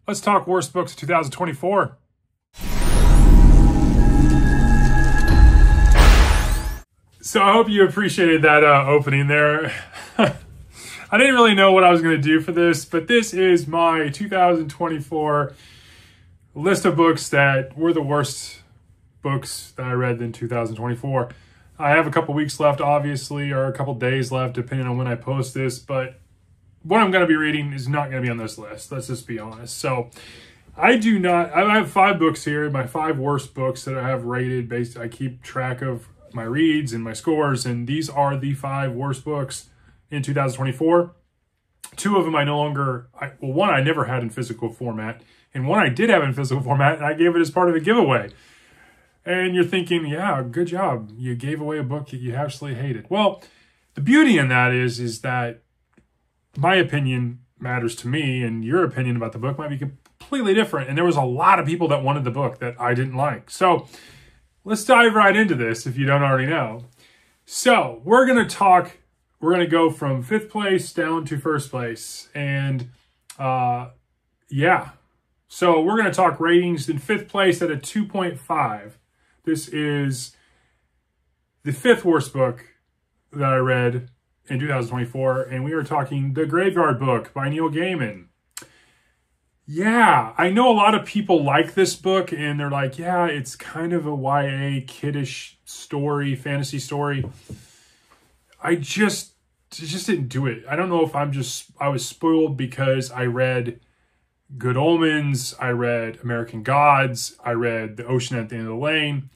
Let's talk worst books of 2024. So I hope you appreciated that opening there. I didn't really know what I was going to do for this, but this is my 2024 list of books that were the worst books that I read in 2024. I have a couple weeks left, obviously, or a couple days left, depending on when I post this, but what I'm going to be reading is not going to be on this list. Let's just be honest. So I have 5 books here, my 5 worst books that I have rated I keep track of my reads and my scores, and these are the 5 worst books in 2024. 2 of them one I never had in physical format, and one I did have in physical format, and I gave it as part of a giveaway. And you're thinking, yeah, good job. You gave away a book that you absolutely hated. Well, the beauty in that is that my opinion matters to me, and your opinion about the book might be completely different. And there was a lot of people that wanted the book that I didn't like. So let's dive right into this if you don't already know. So we're going to go from 5th place down to 1st place. And yeah, so we're going to talk ratings. In 5th place at a 2.5. This is the 5th worst book that I read in 2024. And we are talking The Graveyard Book by Neil Gaiman. Yeah, I know a lot of people like this book and they're like, yeah, it's kind of a YA kiddish story, fantasy story. I just didn't do it. I don't know if I was spoiled because I read Good Omens, I read American Gods, I read The Ocean at the End of the Lane.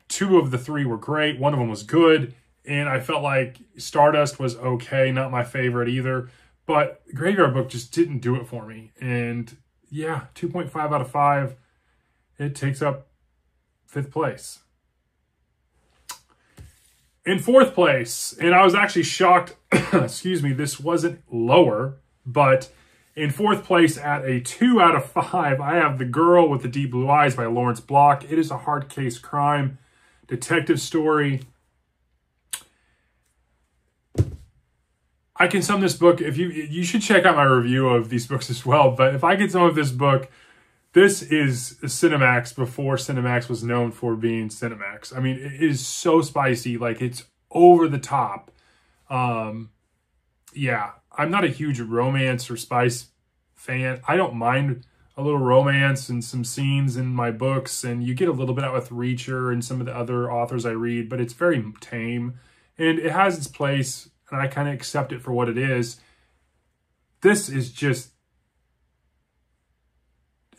2 of the 3 were great. One of them was good. And I felt like Stardust was okay, not my favorite either. But Graveyard Book just didn't do it for me. And yeah, 2.5 out of 5. It takes up 5th place. In 4th place, and I was actually shocked, excuse me, this wasn't lower, but in 4th place at a 2 out of 5, I have The Girl with the Deep Blue Eyes by Lawrence Block. It is a hard case crime detective story. I can sum this book, you should check out my review of these books as well, but if I could sum up this book, this is Cinemax before Cinemax was known for being Cinemax. I mean, it is so spicy, like it's over the top. Yeah, I'm not a huge romance or spice fan. I don't mind a little romance and some scenes in my books, and you get a little bit out with Reacher and some of the other authors I read, but it's very tame, and it has its place, and I kind of accept it for what it is. This is just,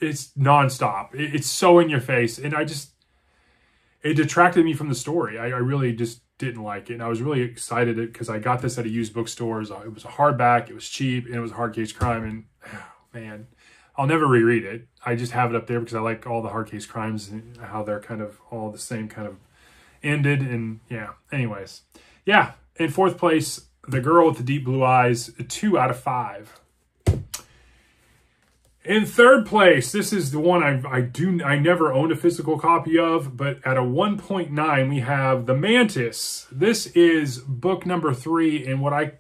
it's nonstop. It's so in your face. And it detracted me from the story. I really just didn't like it. And I was really excited because I got this at a used bookstores. It was a hardback, it was cheap, and it was a hard case crime. And oh, man, I'll never reread it. I just have it up there because I like all the hard case crimes and how they're kind of all the same kind of ended. And yeah, anyways. Yeah. In 4th place, The Girl with the Deep Blue Eyes, a 2 out of 5. In 3rd place, this is the one I never owned a physical copy of, but at a 1.9, we have The Mantis. This is book number 3 in what I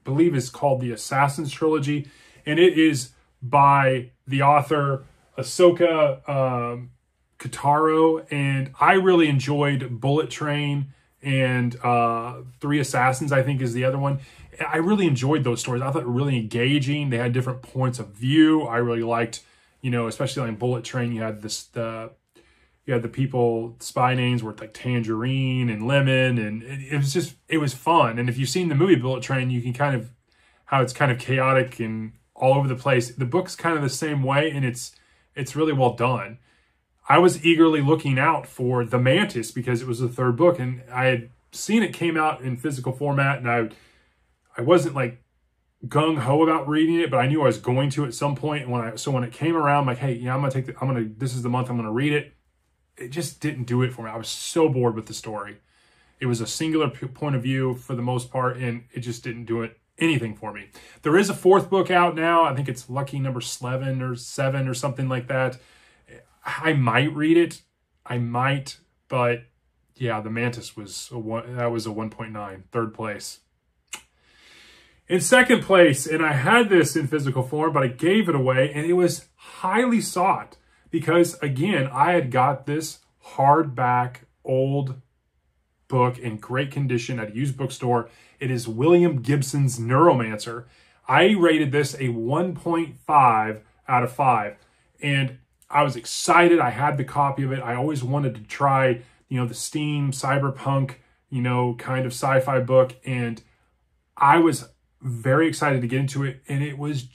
believe is called the Assassin's Trilogy, and it is by the author Ahsoka Tano, and I really enjoyed Bullet Train and 3 Assassins, I think, is the other one. I really enjoyed those stories. I thought they were really engaging. They had different points of view. I really liked, especially like Bullet Train, you had the people, spy names were like Tangerine and Lemon, and it was fun. And if you've seen the movie Bullet Train, you can how it's kind of chaotic and all over the place. The book's kind of the same way, and it's really well done. I was eagerly looking out for The Mantis because it was the 3rd book, and I had seen it came out in physical format, and I wasn't like gung-ho about reading it, but I knew I was going to at some point. And when it came around, I'm like, hey, yeah, this is the month I'm gonna read it. It just didn't do it for me. I was so bored with the story. It was a singular point of view for the most part, and it just didn't do anything for me. There is a 4th book out now. I think it's Lucky Number 7 or something like that. I might read it. I might, but yeah, The Mantis was a 1.9, 3rd place. In second place, and I had this in physical form, but I gave it away, and it was highly sought because, again, I had got this hardback old book in great condition at a used bookstore. It is William Gibson's Neuromancer. I rated this a 1.5 out of 5, and I was excited. I had the copy of it. I always wanted to try, the steam, cyberpunk, kind of sci-fi book, and I was very excited to get into it, and it was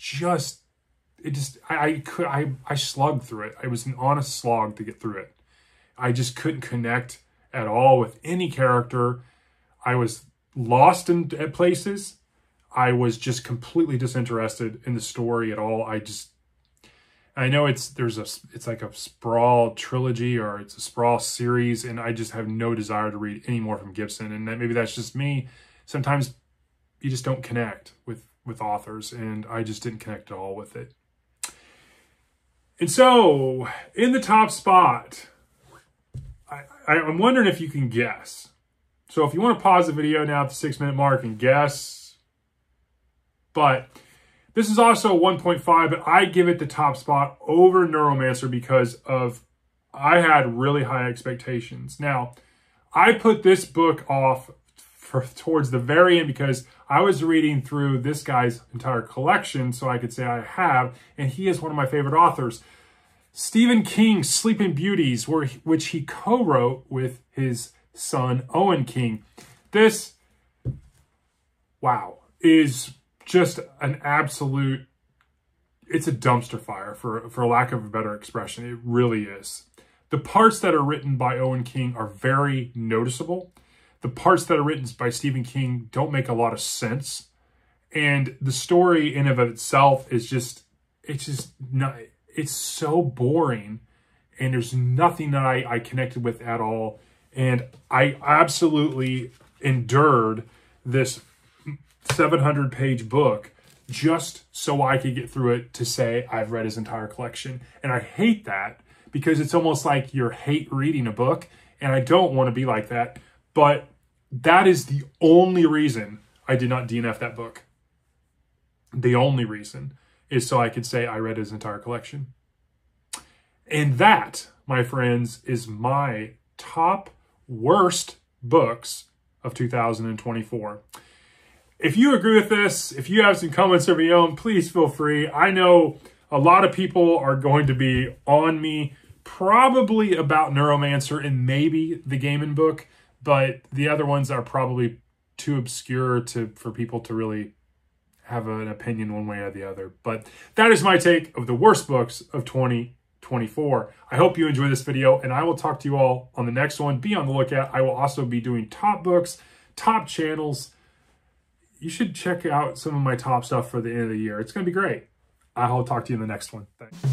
I slugged through it. It was an honest slog to get through it. I just couldn't connect at all with any character. I was lost at places. I was just completely disinterested in the story at all. I know it's like a Sprawl trilogy or it's a Sprawl series, and I just have no desire to read any more from Gibson. And maybe that's just me. Sometimes you just don't connect with authors, and I just didn't connect at all with it. And so, in the top spot, I'm wondering if you can guess. So if you want to pause the video now at the 6-minute mark and guess, but this is also a 1.5, but I give it the top spot over Neuromancer because I had really high expectations. Now, I put this book off towards the very end because I was reading through this guy's entire collection so I could say I have, and he is one of my favorite authors. Stephen King's Sleeping Beauties, which he co-wrote with his son, Owen King. This, wow, is just an absolute, it's a dumpster fire for lack of a better expression. It really is. The parts that are written by Owen King are very noticeable. The parts that are written by Stephen King don't make a lot of sense. And the story in of itself is it's so boring, and there's nothing that I connected with at all. And I absolutely endured this 700-page book just so I could get through it to say I've read his entire collection. And I hate that because it's almost like you're hate reading a book, and I don't want to be like that. But that is the only reason I did not DNF that book. The only reason is so I could say I read his entire collection. And that, my friends, is my top worst books of 2024. If you agree with this, if you have some comments of your own, please feel free. I know a lot of people are going to be on me, probably about Neuromancer and maybe the Gaiman book, but the other ones are probably too obscure for people to really have an opinion one way or the other. But that is my take of the worst books of 2024. I hope you enjoyed this video, and I will talk to you all on the next one. Be on the lookout. I will also be doing top books, top channels. You should check out some of my top stuff for the end of the year. It's going to be great. I will talk to you in the next one. Thanks.